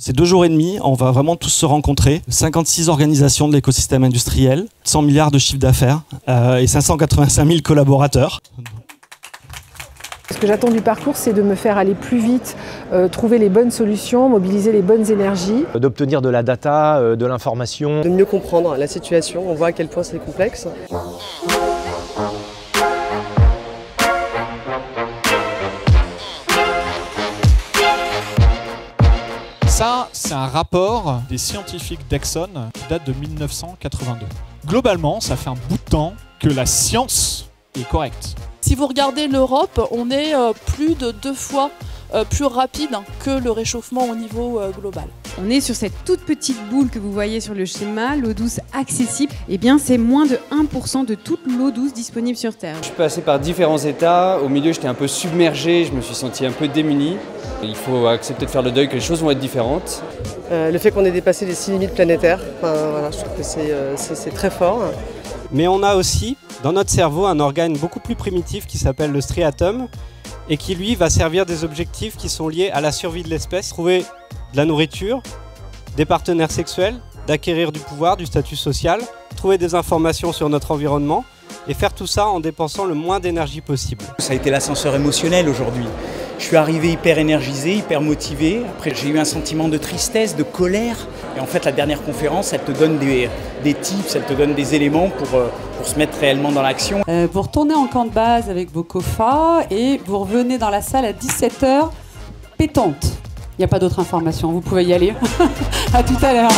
C'est 2 jours et demi, on va vraiment tous se rencontrer. 56 organisations de l'écosystème industriel, 100 milliards de chiffre d'affaires et 585 000 collaborateurs. Ce que j'attends du parcours, c'est de me faire aller plus vite, trouver les bonnes solutions, mobiliser les bonnes énergies. D'obtenir de la data, de l'information. De mieux comprendre la situation, on voit à quel point c'est complexe. Ça, c'est un rapport des scientifiques d'Exxon qui date de 1982. Globalement, ça fait un bout de temps que la science est correcte. Si vous regardez l'Europe, on est plus de 2 fois plus rapide que le réchauffement au niveau global. On est sur cette toute petite boule que vous voyez sur le schéma, l'eau douce accessible. Eh bien, c'est moins de 1% de toute l'eau douce disponible sur Terre. Je suis passé par différents états. Au milieu, j'étais un peu submergé, je me suis senti un peu démuni. Il faut accepter de faire le deuil que les choses vont être différentes. Le fait qu'on ait dépassé les 6 limites planétaires, voilà, je trouve que c'est très fort. Mais on a aussi dans notre cerveau un organe beaucoup plus primitif qui s'appelle le striatum et qui lui va servir des objectifs qui sont liés à la survie de l'espèce. Trouver de la nourriture, des partenaires sexuels, d'acquérir du pouvoir, du statut social, trouver des informations sur notre environnement et faire tout ça en dépensant le moins d'énergie possible. Ça a été l'ascenseur émotionnel aujourd'hui. Je suis arrivé hyper énergisé, hyper motivé. Après, j'ai eu un sentiment de tristesse, de colère. Et en fait, la dernière conférence, elle te donne des tips, elle te donne des éléments pour se mettre réellement dans l'action. Vous retournez en camp de base avec vos COFA et vous revenez dans la salle à 17 h pétante. Il n'y a pas d'autre information, vous pouvez y aller. À tout à l'heure.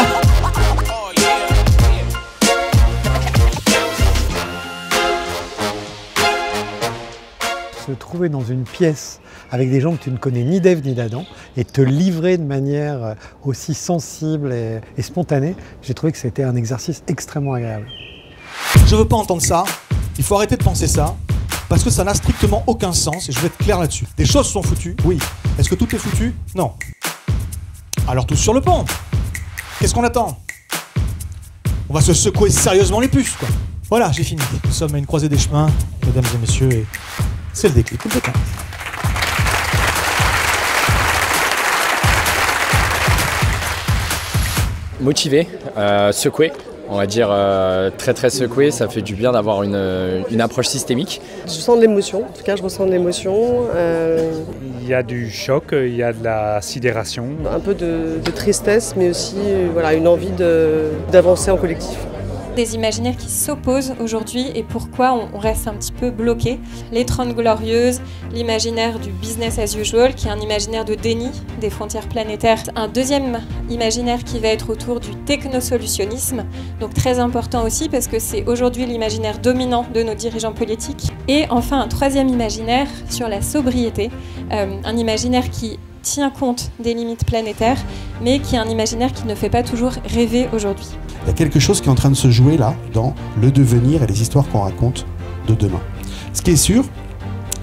Se trouver dans une pièce avec des gens que tu ne connais ni d'Ève ni d'Adam et te livrer de manière aussi sensible et spontanée, j'ai trouvé que c'était un exercice extrêmement agréable. Je veux pas entendre ça, il faut arrêter de penser ça, parce que ça n'a strictement aucun sens, et je vais être clair là-dessus. Des choses sont foutues, oui. Est-ce que tout est foutu? Non. Alors tous sur le pont. Qu'est-ce qu'on attend? On va se secouer sérieusement les puces, quoi. Voilà, j'ai fini. Nous sommes à une croisée des chemins, mesdames et messieurs, et c'est le déclic. Motivé, secoué, on va dire très secoué, ça fait du bien d'avoir une approche systémique. Je sens de l'émotion, en tout cas je ressens de l'émotion. Il y a du choc, il y a de la sidération. Un peu de tristesse, mais aussi voilà, une envie d'avancer en collectif. Des imaginaires qui s'opposent aujourd'hui et pourquoi on reste un petit peu bloqué. Les 30 Glorieuses, l'imaginaire du business as usual qui est un imaginaire de déni des frontières planétaires. Un deuxième imaginaire qui va être autour du technosolutionnisme, donc très important aussi parce que c'est aujourd'hui l'imaginaire dominant de nos dirigeants politiques. Et enfin un troisième imaginaire sur la sobriété, un imaginaire qui tient compte des limites planétaires, mais qui est un imaginaire qui ne fait pas toujours rêver aujourd'hui. Il y a quelque chose qui est en train de se jouer là, dans le devenir et les histoires qu'on raconte de demain. Ce qui est sûr,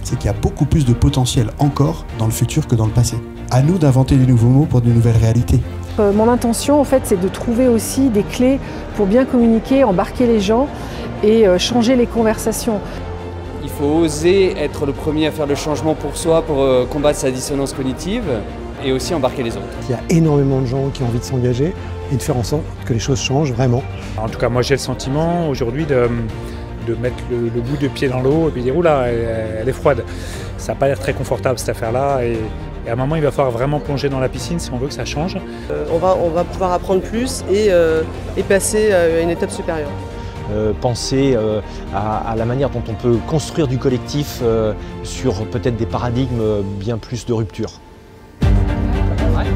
c'est qu'il y a beaucoup plus de potentiel encore dans le futur que dans le passé. À nous d'inventer des nouveaux mots pour de nouvelles réalités. Mon intention, en fait, c'est de trouver aussi des clés pour bien communiquer, embarquer les gens et changer les conversations. Il faut oser être le premier à faire le changement pour soi, pour combattre sa dissonance cognitive et aussi embarquer les autres. Il y a énormément de gens qui ont envie de s'engager et de faire en sorte que les choses changent vraiment. En tout cas, moi j'ai le sentiment aujourd'hui de mettre le bout de pied dans l'eau et puis dire oula, elle est froide. Ça n'a pas l'air très confortable cette affaire-là et à un moment il va falloir vraiment plonger dans la piscine si on veut que ça change. On va pouvoir apprendre plus et passer à une étape supérieure. Penser à la manière dont on peut construire du collectif sur peut-être des paradigmes bien plus de rupture. Ouais,